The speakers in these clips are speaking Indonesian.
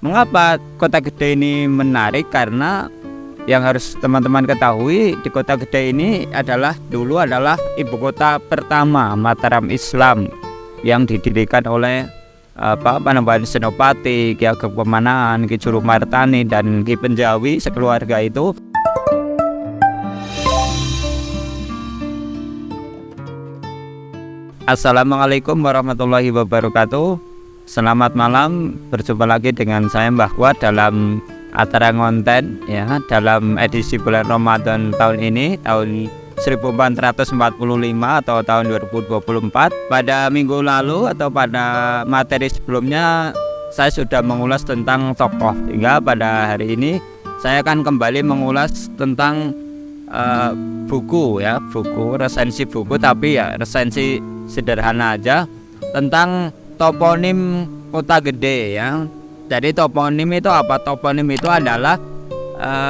Mengapa Kota Gede ini menarik? Karena yang harus teman-teman ketahui, di Kota Gede ini dulu adalah ibu kota pertama Mataram Islam yang didirikan oleh Panembahan Senopati, Ki Ageng Pemanahan, Ki Jurumartani, dan Ki Penjawi sekeluarga itu. Assalamualaikum warahmatullahi wabarakatuh. Selamat malam, berjumpa lagi dengan saya Mbah Kuat dalam acara ngonten ya, dalam edisi bulan Ramadan tahun ini, tahun 1445 atau tahun 2024. Pada minggu lalu atau pada materi sebelumnya saya sudah mengulas tentang tokoh, hingga pada hari ini saya akan kembali mengulas tentang buku resensi buku, tapi ya resensi sederhana aja tentang toponim Kota Gede ya. Jadi toponim itu apa? Toponim itu adalah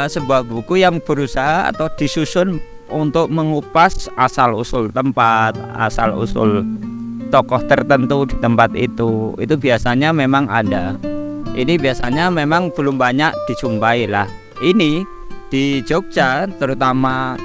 sebuah buku yang berusaha atau disusun untuk mengupas asal usul tempat, asal usul tokoh tertentu di tempat itu. Itu biasanya memang ada. Ini biasanya memang belum banyak dijumpai lah. Ini di Jogja, terutama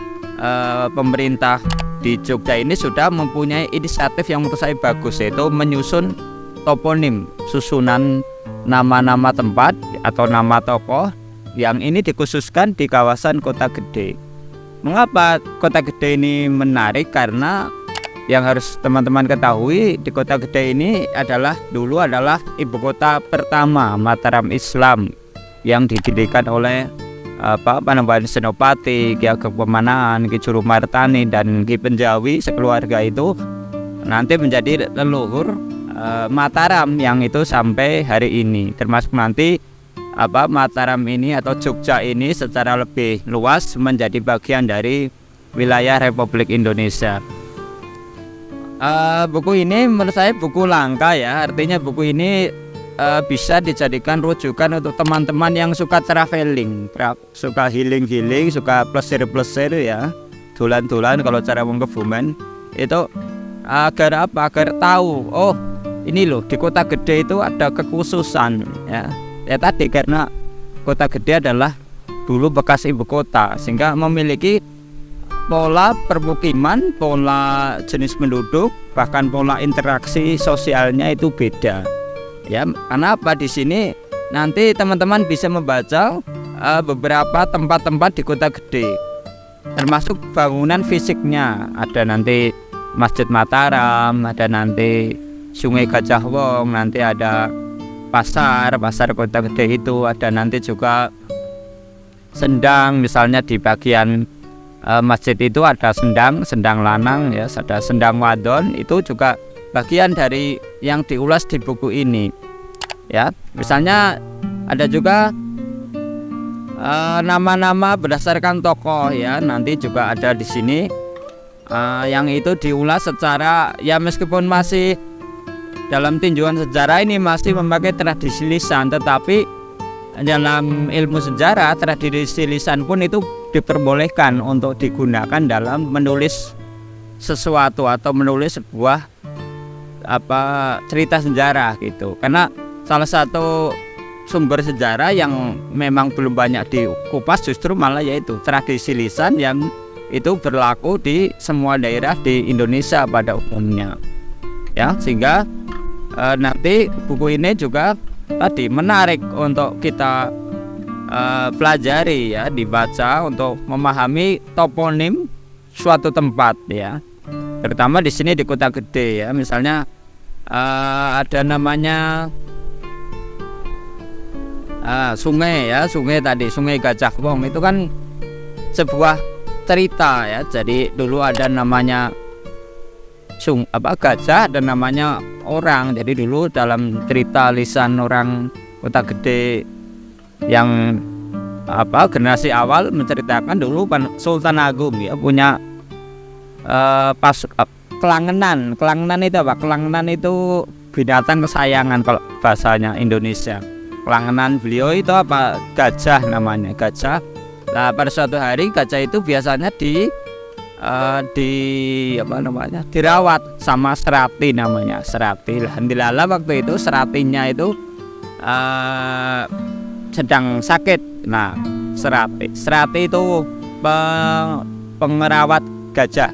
pemerintah di Jogja ini sudah mempunyai inisiatif yang menurut saya bagus, yaitu menyusun toponim, susunan nama-nama tempat atau nama tokoh yang ini dikhususkan di kawasan Kota Gede. Mengapa Kota Gede ini menarik? Karena yang harus teman-teman ketahui, di Kota Gede ini dulu adalah ibu kota pertama Mataram Islam yang didirikan oleh Panembahan Senopati, Ki Ageng Pemanahan, Ki Jurumartani, dan Ki Penjawi sekeluarga itu nanti menjadi leluhur Mataram yang itu sampai hari ini. Termasuk nanti Mataram ini atau Jogja ini secara lebih luas menjadi bagian dari wilayah Republik Indonesia. Buku ini menurut saya buku langka ya, artinya buku ini bisa dijadikan rujukan untuk teman-teman yang suka traveling, suka healing, suka plesir ya, dolan-dolan kalau cara wong Kebumen itu, agar tahu, oh ini loh di Kota Gede itu ada kekhususan ya tadi karena Kota Gede adalah dulu bekas ibu kota, sehingga memiliki pola permukiman, pola jenis penduduk, bahkan pola interaksi sosialnya itu beda. Ya, karena apa? Di sini nanti teman-teman bisa membaca beberapa tempat-tempat di Kota Gede, termasuk bangunan fisiknya. Ada nanti Masjid Mataram, ada nanti Sungai Gajah Wong, nanti ada pasar Kota Gede itu, ada nanti juga sendang, misalnya di bagian masjid itu ada sendang lanang ya, ada sendang wadon, itu juga bagian dari yang diulas di buku ini ya. Misalnya ada juga nama-nama berdasarkan tokoh ya, nanti juga ada di sini yang itu diulas secara ya, meskipun masih dalam tinjauan sejarah ini masih memakai tradisi lisan, tetapi dalam ilmu sejarah tradisi lisan pun itu diperbolehkan untuk digunakan dalam menulis sesuatu atau menulis sebuah cerita sejarah gitu. Karena salah satu sumber sejarah yang memang belum banyak dikupas justru malah yaitu tradisi lisan yang itu berlaku di semua daerah di Indonesia pada umumnya ya. Sehingga nanti buku ini juga tadi menarik untuk kita pelajari ya, dibaca untuk memahami toponim suatu tempat ya, terutama di sini di Kota Gede ya. Misalnya ada namanya sungai ya, Sungai Gajah Wong, itu kan sebuah cerita ya. Jadi dulu ada namanya gajah dan namanya orang. Jadi dulu dalam cerita lisan orang Kota Gede yang generasi awal menceritakan dulu Sultan Agung ya punya kelangenan itu apa? Kelangenan itu binatang kesayangan kalau bahasanya Indonesia. Kelangenan beliau itu apa? Gajah namanya, gajah. Nah, pada suatu hari gajah itu biasanya dirawat sama Serati namanya, Serati. Alhamdulillah waktu itu Seratinya itu sedang sakit. Nah, Serati itu pengerawat gajah.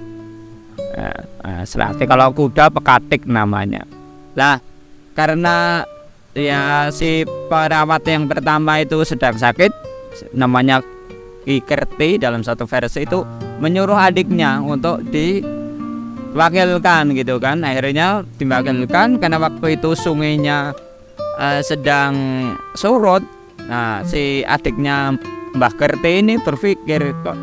Serati kalau kuda pekatik namanya. Lah, karena ya si perawat yang pertama itu sedang sakit, namanya Ki Kerti dalam satu versi itu menyuruh adiknya untuk diwakilkan gitu kan. Akhirnya diwakilkan karena waktu itu sungainya sedang surut. Nah, si adiknya Mbah Kerti ini berpikir kok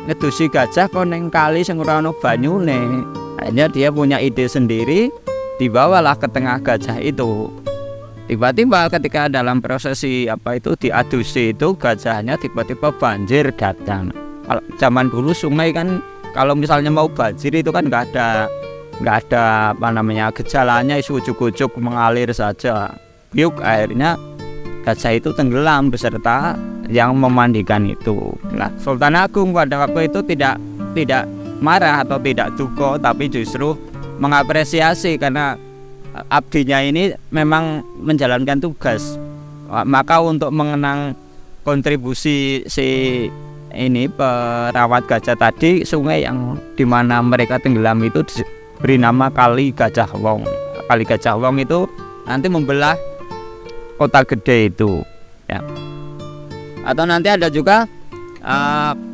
ngedusi gajah kok neng kali sing ora ono banyune. Akhirnya dia punya ide sendiri, dibawalah ke tengah gajah itu. Tiba-tiba ketika dalam prosesi diadusi itu gajahnya tiba-tiba banjir datang. Kalau zaman dulu sungai kan kalau misalnya mau banjir itu kan nggak ada gejalanya, ujuk-ujuk mengalir saja. Yuk, akhirnya gajah itu tenggelam beserta yang memandikan itu. Nah, Sultan Agung pada waktu itu tidak marah atau tidak duka, tapi justru mengapresiasi karena abdinya ini memang menjalankan tugas. Maka untuk mengenang kontribusi si ini perawat gajah tadi, sungai yang dimana mereka tenggelam itu diberi nama Kali Gajah Wong. Kali Gajah Wong itu nanti membelah kota gede itu ya. Atau nanti ada juga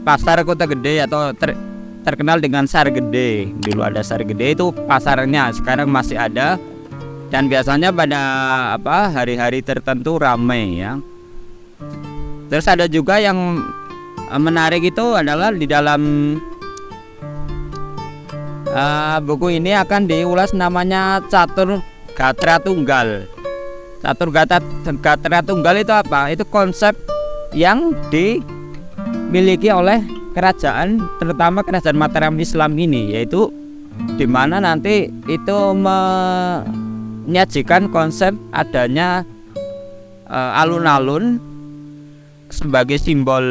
pasar kota gede atau terkenal dengan Sar Gede. Dulu ada Sar Gede, itu pasarnya sekarang masih ada. Dan biasanya pada hari-hari tertentu ramai ya. Terus ada juga yang menarik itu adalah di dalam buku ini akan diulas namanya Catur Gatra Tunggal. Catur Gatra Tunggal itu apa? Itu konsep yang dimiliki oleh kerajaan, terutama kerajaan Mataram Islam ini, yaitu di mana nanti itu menyajikan konsep adanya alun-alun sebagai simbol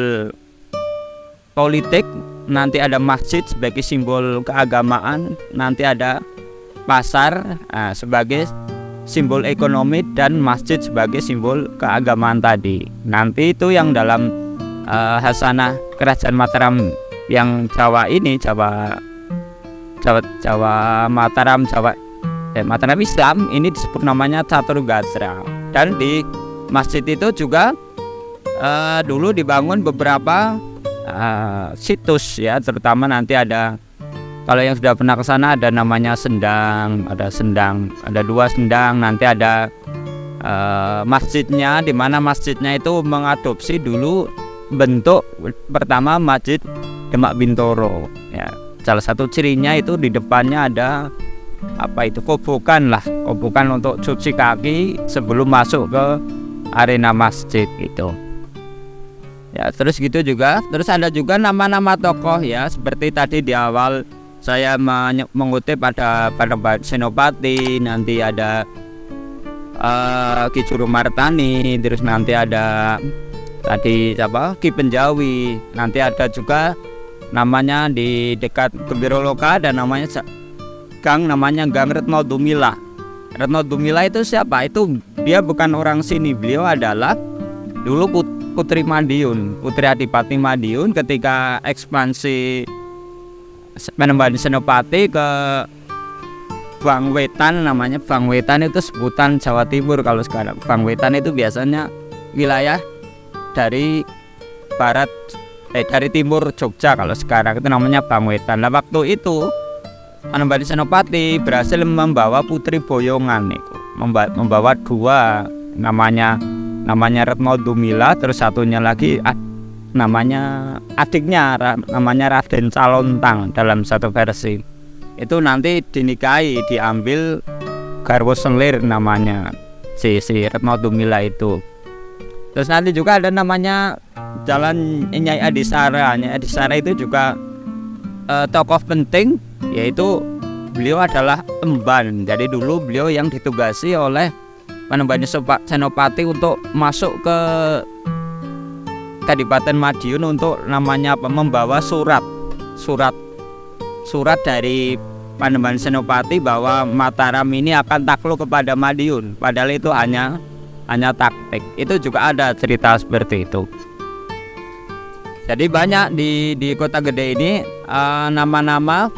politik, nanti ada masjid sebagai simbol keagamaan, nanti ada pasar sebagai simbol ekonomi, dan masjid sebagai simbol keagamaan tadi. Nanti itu yang dalam hasanah kerajaan Mataram yang Jawa ini, Mataram Islam ini disebut namanya Catur Gatra. Dan di masjid itu juga dulu dibangun beberapa situs ya, terutama nanti ada, kalau yang sudah pernah ke sana ada namanya Sendang, ada 2 Sendang, nanti ada masjidnya, di mana masjidnya itu mengadopsi dulu bentuk pertama Masjid Demak Bintoro ya. Salah satu cirinya itu di depannya ada kobokan untuk cuci kaki sebelum masuk ke arena masjid itu. Ya, terus gitu juga. Terus ada juga nama-nama tokoh ya, seperti tadi di awal saya mengutip ada Senopati, nanti ada Ki Juru Martani, terus nanti ada tadi Ki Penjawi, nanti ada juga namanya di dekat Gembiroloka ada namanya Gang Retno Dumila. Retno Dumila itu siapa? Itu dia bukan orang sini, beliau adalah dulu Putri Madiun, Putri Adipati Madiun ketika ekspansi Panembahan Senopati ke Bangwetan, namanya Bangwetan itu sebutan Jawa Timur kalau sekarang. Bangwetan itu biasanya wilayah dari timur Jogja, kalau sekarang itu namanya Bangwetan. Nah, waktu itu Panembahan Senopati berhasil membawa Putri Boyongan itu, membawa 2, namanya Retno Dumila, terus satunya lagi namanya adiknya namanya Raden Calontang dalam satu versi. Itu nanti dinikahi, diambil garwo selir namanya si Retno Dumila itu. Terus nanti juga ada namanya Jalan Nyai Adisara. Nyai Adisara itu juga tokoh penting, yaitu beliau adalah emban. Jadi dulu beliau yang ditugasi oleh Panembahan Senopati untuk masuk ke Kadipaten Madiun untuk namanya membawa surat dari Panembahan Senopati bahwa Mataram ini akan takluk kepada Madiun. Padahal itu hanya hanya taktik. Itu juga ada cerita seperti itu. Jadi banyak di kota gede ini nama-nama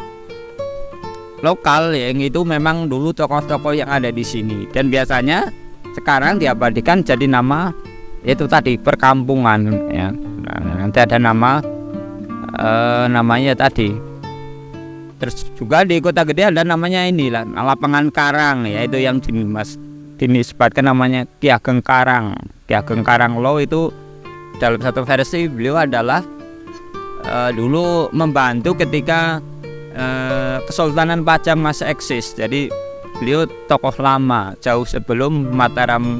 lokal yang itu memang dulu tokoh-tokoh yang ada di sini, dan biasanya sekarang diabadikan jadi nama itu tadi perkampungan ya. Nah, nanti ada namanya tadi. Terus juga di kota gede ada namanya inilah lapangan Karang, yaitu yang dinisbatkan namanya Ki Ageng Karang. Ki Ageng Karang Lo itu dalam satu versi beliau adalah dulu membantu ketika Kesultanan Pajang masih eksis. Jadi beliau tokoh lama jauh sebelum Mataram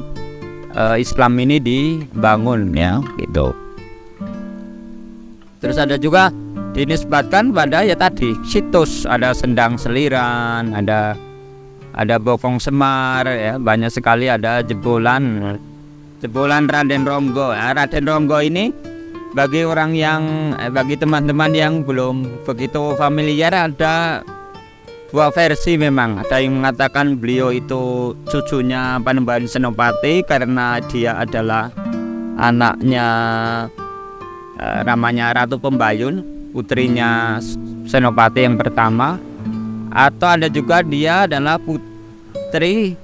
Islam ini dibangun ya gitu. Terus ada juga dinisbatkan pada ya tadi situs, ada Sendang Seliran, ada Bokong Semar ya, banyak sekali ada jebolan Raden Ronggo. Raden Ronggo ini bagi teman-teman yang belum begitu familiar, ada dua versi memang. Ada yang mengatakan beliau itu cucunya Panembahan Senopati karena dia adalah anaknya namanya Ratu Pembayun, putrinya Senopati yang pertama. Atau ada juga dia adalah putra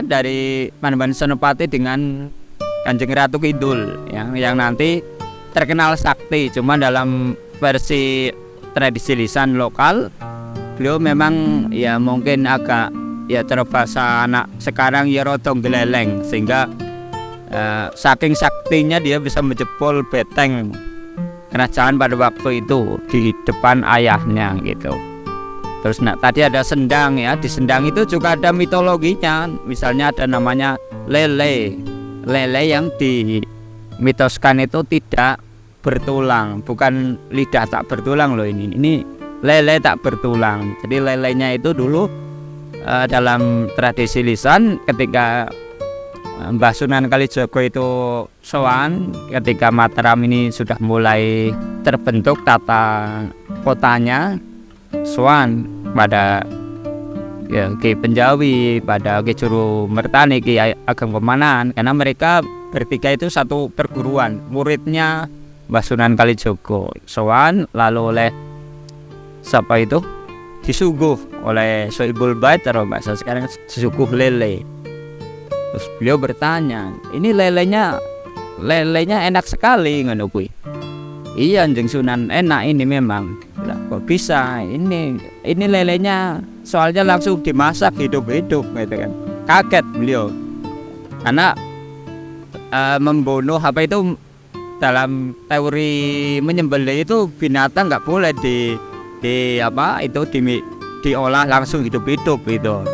dari Panembahan Senopati dengan Kanjeng Ratu Kidul yang nanti terkenal sakti. Cuma dalam versi tradisi lisan lokal beliau memang ya mungkin agak ya terbahasa anak sekarang ya rodong geleleng, sehingga saking saktinya dia bisa menjebol beteng kerajaan pada waktu itu di depan ayahnya gitu. Terus tadi ada Sendang ya, di Sendang itu juga ada mitologinya. Misalnya ada namanya lele yang dimitoskan itu tidak bertulang, bukan lidah tak bertulang loh, ini lele tak bertulang. Jadi lelenya itu dulu dalam tradisi lisan ketika Mbah Sunan Kalijaga itu sowan, ketika Mataram ini sudah mulai terbentuk tata kotanya, sowan pada Ki Penjawi, pada Ki Juru Mertani, Ki Ageng Pemanan, karena mereka bertiga itu satu perguruan, muridnya Mbah Sunan Kalijaga. Sowan lalu oleh siapa itu disuguh oleh Sohibul Bait atau bahasa sekarang disuguh lele. Terus beliau bertanya, ini lelenya enak sekali ngono kuwi. Iya Kanjeng Sunan, enak ini memang. Lah kok bisa? Ini lelenya soalnya langsung dimasak hidup-hidup gitu kan. Kaget beliau. Karena membunuh apa itu dalam teori menyembelih itu binatang nggak boleh diolah langsung hidup-hidup gitu.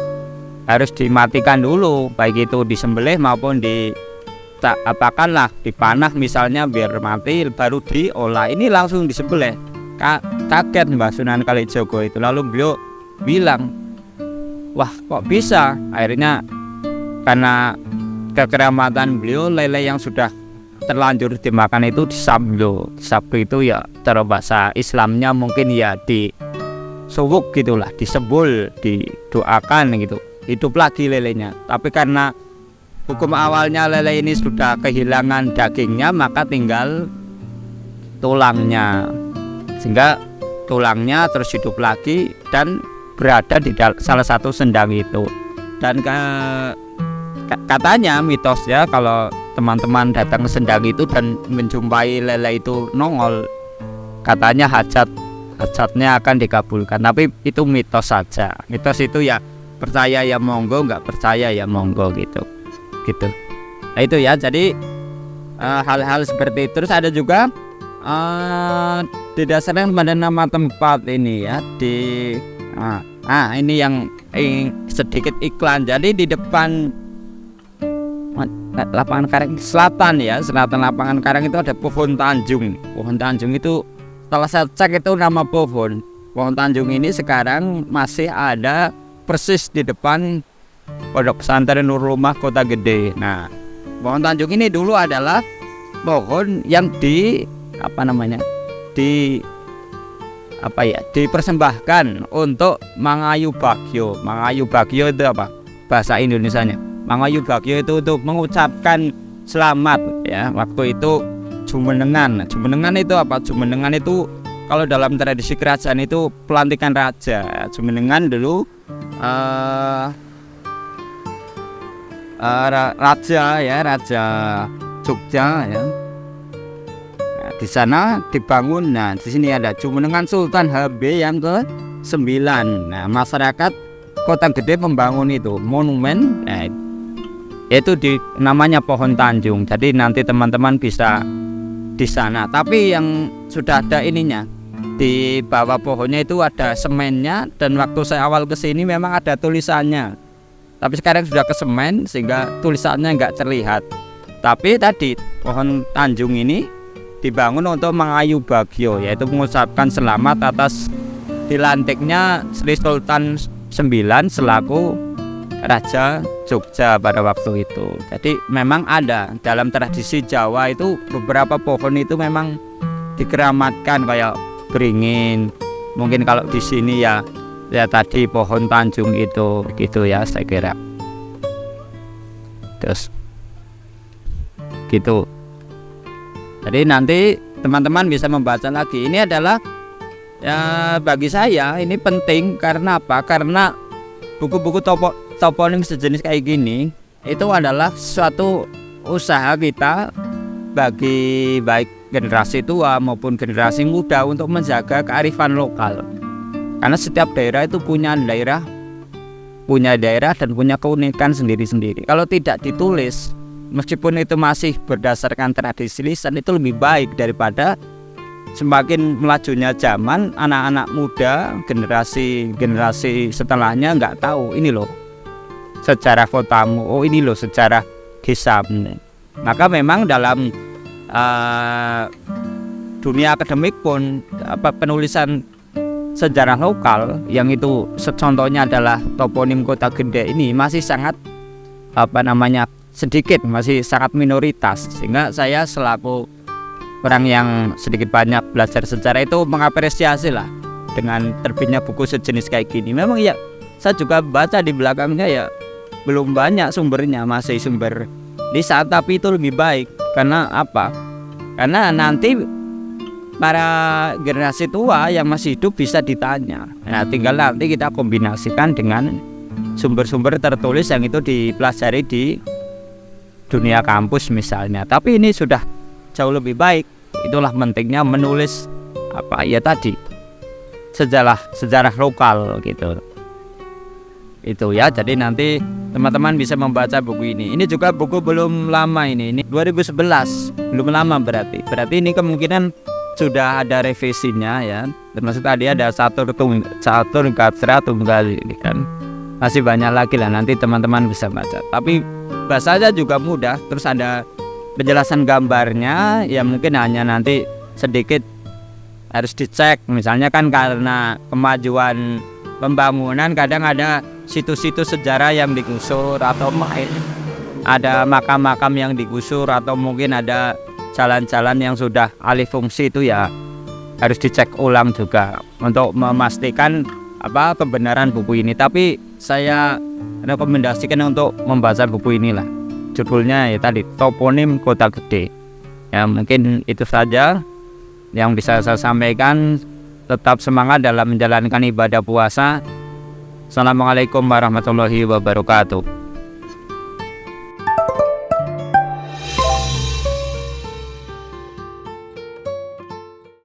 Harus dimatikan dulu, baik itu disembelih maupun dipanah misalnya biar mati baru diolah. Ini langsung disembelih. Kaget Mbah Sunan Kalijaga itu, lalu beliau bilang, wah kok bisa? Akhirnya karena kekeramatan beliau, lele yang sudah terlanjur dimakan itu disablo itu ya bahasa Islamnya mungkin ya disuwuk gitulah, disebul, didoakan gitu, hidup lagi lelenya. Tapi karena hukum awalnya lele ini sudah kehilangan dagingnya, maka tinggal tulangnya, sehingga tulangnya terus hidup lagi dan berada di salah satu sendang itu. Dan katanya mitos ya, kalau teman-teman datang ke sendang itu dan menjumpai lele itu nongol, katanya hajatnya akan dikabulkan. Tapi itu mitos saja. Mitos itu ya percaya ya monggo, nggak percaya ya monggo gitu. Nah itu ya, jadi hal-hal seperti itu. Terus ada juga didasarkan pada nama tempat ini ya, ini yang sedikit iklan. Jadi di depan lapangan Karang selatan ya, selatan lapangan Karang itu ada pohon Tanjung. Pohon Tanjung itu setelah saya cek itu nama pohon Tanjung ini sekarang masih ada persis di depan Pondok Pesantren Nurul Ummah Kota Gede. Nah, pohon Tanjung ini dulu adalah pohon yang dipersembahkan untuk Mangayu Bagyo. Mangayu Bagyo itu apa? Bahasa Indonesianya Mangayu Bagyo itu untuk mengucapkan selamat ya. Waktu itu jumenengan. Jumenengan itu apa? Jumenengan itu kalau dalam tradisi kerajaan itu pelantikan raja. Jumenengan dulu raja ya, raja Jogja ya. Nah, di sana dibangun. Nah, di sini ada Jumenengan Sultan HB yang ke-9. Nah, masyarakat Kota Gede membangun itu monumen. Nah, yaitu namanya Pohon Tanjung. Jadi nanti teman-teman bisa di sana. Tapi yang sudah ada ininya, di bawah pohonnya itu ada semennya, dan waktu saya awal kesini memang ada tulisannya. Tapi sekarang sudah ke semen sehingga tulisannya nggak terlihat. Tapi tadi Pohon Tanjung ini dibangun untuk Mangayu Bagyo, yaitu mengucapkan selamat atas dilantiknya Sri Sultan 9 selaku Raja Jogja pada waktu itu. Jadi memang ada dalam tradisi Jawa itu beberapa pohon itu memang dikeramatkan kayak beringin. Mungkin kalau di sini ya tadi Pohon Tanjung itu gitu ya saya kira. Terus gitu. Jadi nanti teman-teman bisa membaca lagi. Ini adalah ya bagi saya ini penting karena apa? Karena buku-buku toponim sejenis kayak gini itu adalah suatu usaha kita bagi baik generasi tua maupun generasi muda untuk menjaga kearifan lokal. Karena setiap daerah itu punya daerah dan punya keunikan sendiri-sendiri. Kalau tidak ditulis, meskipun itu masih berdasarkan tradisi lisan, itu lebih baik daripada semakin melajunya zaman, anak-anak muda generasi setelahnya nggak tahu ini loh sejarah kotamu, oh ini loh sejarah desamu. Maka memang dalam dunia akademik pun penulisan sejarah lokal yang itu contohnya adalah toponim Kota Gede ini masih sangat sedikit, masih sangat minoritas, sehingga saya selaku orang yang sedikit banyak belajar sejarah itu mengapresiasi lah dengan terbitnya buku sejenis kayak gini. Memang ya saya juga baca di belakangnya ya belum banyak sumbernya, masih sumber lisan, tapi itu lebih baik. Karena apa? Karena nanti para generasi tua yang masih hidup bisa ditanya. Nah, tinggal nanti kita kombinasikan dengan sumber-sumber tertulis yang itu dipelajari di dunia kampus misalnya. Tapi ini sudah jauh lebih baik. Itulah pentingnya menulis tadi sejarah lokal gitu. Itu ya. Jadi nanti teman-teman bisa membaca buku ini. Ini juga buku belum lama ini 2011, belum lama berarti ini kemungkinan sudah ada revisinya ya. Termasuk tadi ada Catur Gatra Tunggal ini kan. Masih banyak lagi lah, nanti teman-teman bisa baca. Tapi bahasanya juga mudah. Terus ada penjelasan gambarnya ya, mungkin hanya nanti sedikit harus dicek. Misalnya kan karena kemajuan pembangunan kadang ada situs-situs sejarah yang digusur, atau ada makam-makam yang digusur, atau mungkin ada jalan-jalan yang sudah alih fungsi, itu ya harus dicek ulang juga untuk memastikan kebenaran buku ini. Tapi saya rekomendasikan untuk membaca buku inilah. Judulnya ya tadi Toponim Kota Gede. Ya mungkin itu saja yang bisa saya sampaikan. Tetap semangat dalam menjalankan ibadah puasa. Assalamualaikum warahmatullahi wabarakatuh.